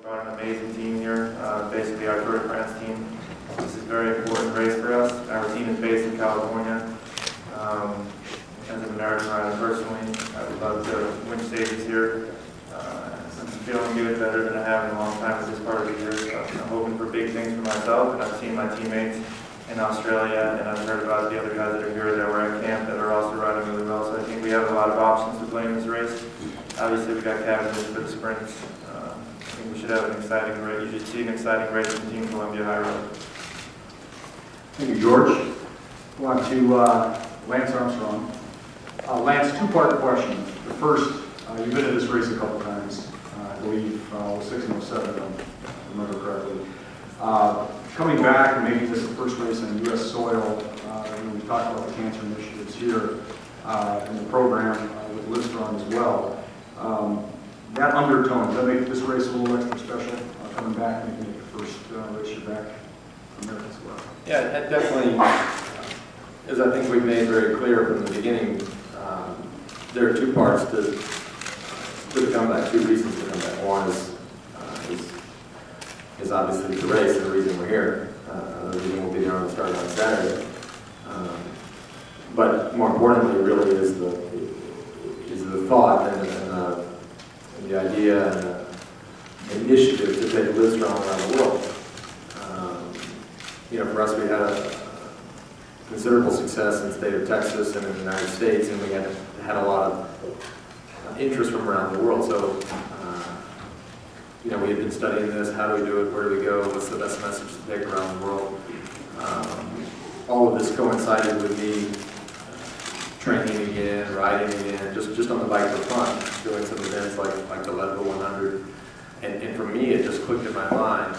brought an amazing team here, basically our Tour de France team. This is a very important race for us. Our team is based in California. As an American rider personally, I would love to win stages here. I'm feeling good, better than I have in a long time at this part of the year. So I'm hoping for big things for myself, and I've seen my teammates in Australia, and I've heard about the other guys that are here that were at camp that are also riding really well. So I think we have a lot of options to play in this race. Obviously, we got Cavendish for the sprints. I think we should have an exciting race. You should see an exciting race in Team Columbia High Road. Thank you, George. On to Lance Armstrong. Lance, two-part question. The first, you've been in this race a couple times. I believe 06 and 07, if I remember correctly. Coming back, maybe this is the first race on U.S. soil. We've talked about the cancer initiatives here in the program with Livestrong as well. That undertone, does that make this race a little extra special? Coming back, making it the first race you're back from there as well. Yeah, it definitely, as I think we've made very clear from the beginning, there are two parts to the comeback, two reasons for the comeback. One is obviously the race and the reason we're here. The reason we'll be there on the start on Saturday. But more importantly, really is the thought and the idea and the initiative to take Livestrong around the world. For us, we had a considerable success in the state of Texas and in the United States, and we had a lot of interest from around the world. So, we had been studying this. How do we do it? Where do we go? What's the best message to take around the world? All of this coincided with me training again, riding again, just on the bike for fun, doing some events like the Level 100. And for me, it just clicked in my mind.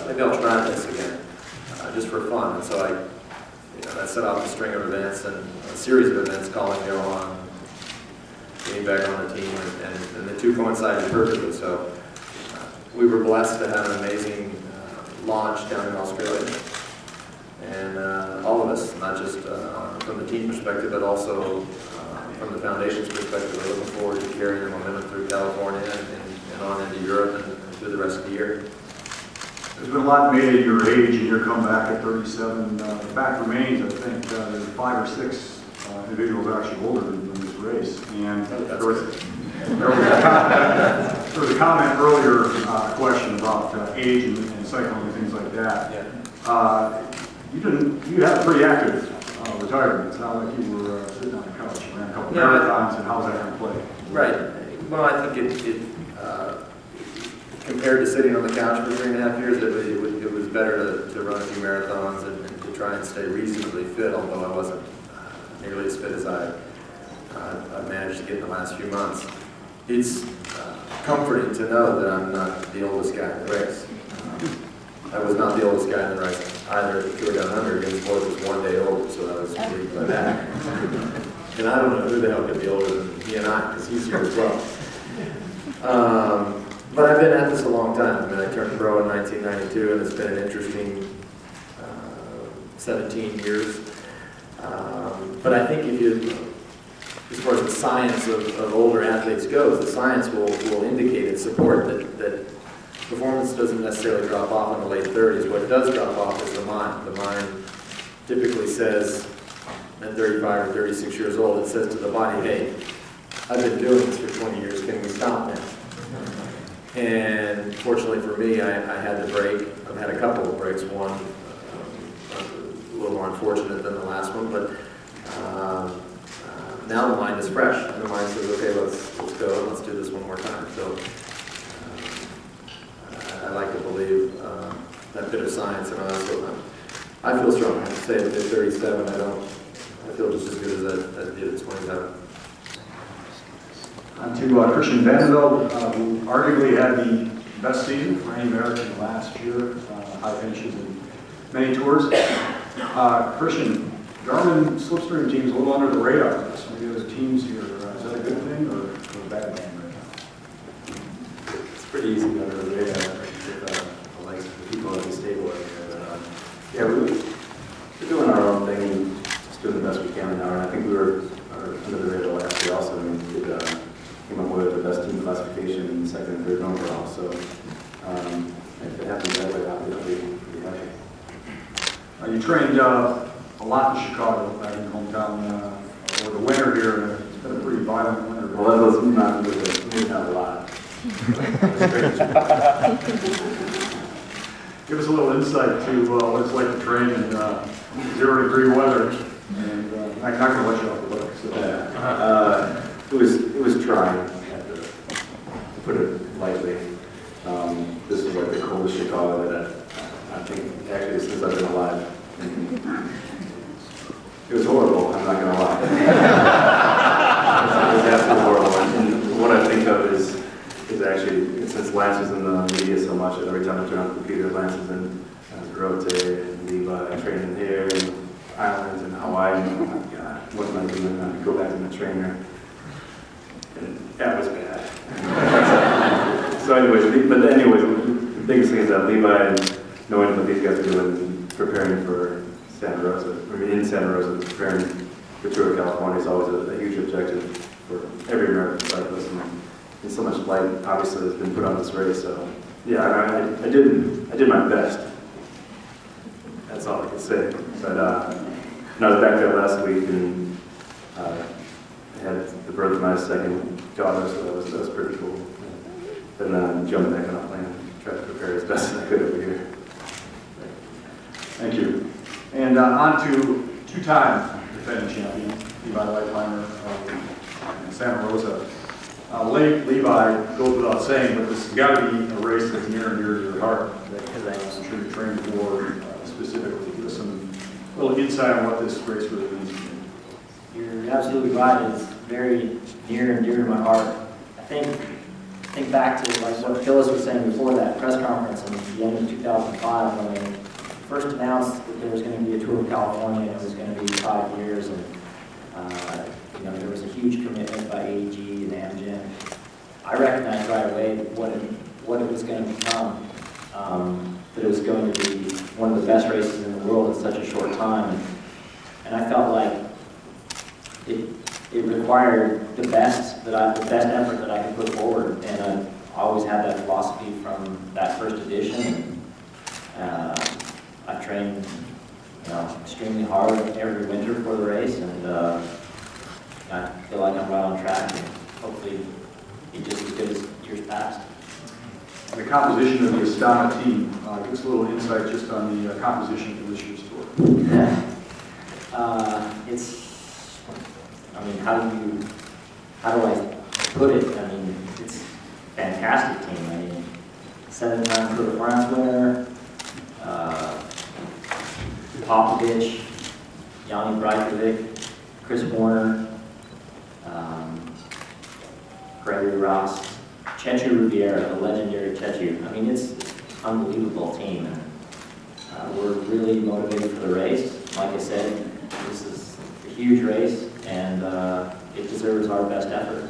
Maybe I'll try this again, just for fun. And so I set off a string of events and a series of events, call and go on, getting back on the team, and the two coincided perfectly. So we were blessed to have an amazing launch down in Australia. And all of us, not just from the team perspective, but also from the foundation's perspective, we're looking forward to carrying the momentum through California and on into Europe and through the rest of the year. There's been a lot made at your age and your comeback at 37. The fact remains, I think there's 5 or 6 individuals actually older than this race. And there was a comment earlier, question about age and cycling and things like that. Yeah. You had a pretty active retirement. It's not like you were sitting on the couch. You ran a couple marathons, and how's that going to play? Right. Well, I think it compared to sitting on the couch for 3.5 years, it was better to run a few marathons and to try and stay reasonably fit, although I wasn't nearly as fit as I've managed to get in the last few months. It's comforting to know that I'm not the oldest guy in the race. I was not the oldest guy in the race either at the Tour Down Under. Against Boyd was 1 day older, so I was pleased by that. And I don't know who the hell could be older than he and I, because he's here as well. But I've been at this a long time. I mean, I turned pro in 1992, and it's been an interesting 17 years. But I think as far as the science of older athletes goes, the science will indicate and support that performance doesn't necessarily drop off in the late 30s. What does drop off is the mind. The mind typically says, at 35 or 36 years old, it says to the body, hey, I've been doing this for 20 years, can we stop now? And fortunately for me, I had the break. I've had a couple of breaks, one a little more unfortunate than the last one, but now the mind is fresh. And the mind says, okay, let's go and let's do this one more time. So I like to believe that bit of science, and I feel strong. I have to say at 37, I feel just as good as I did at 27. On to Christian Vande, who arguably had the best season for any American last year, high finishes in many tours. Christian, Garmin Slipstream team is a little under the radar. Some of the other teams here, is that a good thing or a bad thing right now? It's pretty easy under the radar with the people at the stable right here. We're doing our own thing, just doing the best we can now. And I think we were under the radar last year also. I mean, we came up with the best team classification, second and third overall. So You trained a lot in Chicago, back in hometown, over the winter here. It's been a pretty violent winter. Well, that was maybe not a lot. Give us a little insight to what it's like to train in 0-degree weather. And I'm not going to let you off the hook. So. Yeah. It was trying, to put it lightly. This was like the coldest Chicago that I think actually since I've been alive. It was horrible, I'm not going to lie. It was absolutely horrible. And what I think of is actually, since Lance was in the media so much, that every time I turn on the computer, Lance is in Rote and Levi, training here, and islands and Hawaii. And oh my God, what am I doing? I go back to my trainer. And that was bad. So anyways, the biggest thing is that Levi, and knowing what these guys are doing, preparing for Santa Rosa, in Santa Rosa, preparing for Tour of California is always a huge objective for every American cyclist. And so much light, obviously, has been put on this race. So, yeah, I did my best. That's all I can say. But I was back there last week, and I had the birth of my second daughter, so that was pretty cool. And then jumping back on a plane, tried to prepare as best as I could over here. Thank you. And on to two-time defending champion, Levi Leipheimer, in Santa Rosa. Levi, goes without saying, but this has got to be a race that's near and dear to your heart, that I'm sure you trained for specifically. Give us some little insight on what this race really means to you. You're absolutely right. It's very near and dear to my heart. I think back to like what Phyllis was saying before that press conference in the end of 2005 when they first announced that there was going to be a Tour of California and it was going to be 5 years, and there was a huge commitment by AToC and Amgen. I recognized right away what it was going to become. That it was going to be one of the best races in the world in such a short time, and I felt like it required the best effort that I could put forward, and I've always had that philosophy from that first edition. I've trained extremely hard every winter for the race, and I feel like I'm right on track, and hopefully be just as good as years past. The composition of the Astana team, give us a little insight just on the composition for this year's tour. Yeah. How do I put it? I mean, it's a fantastic team. I mean, 7-time Tour de France winner, Popovich, Yanni Brajkovic, Chris Warner, Gregory Ross, Chechu Rubiera, the legendary Chechu. I mean, it's an unbelievable team, and we're really motivated for the race. Like I said, this is a huge race, and it deserves our best effort.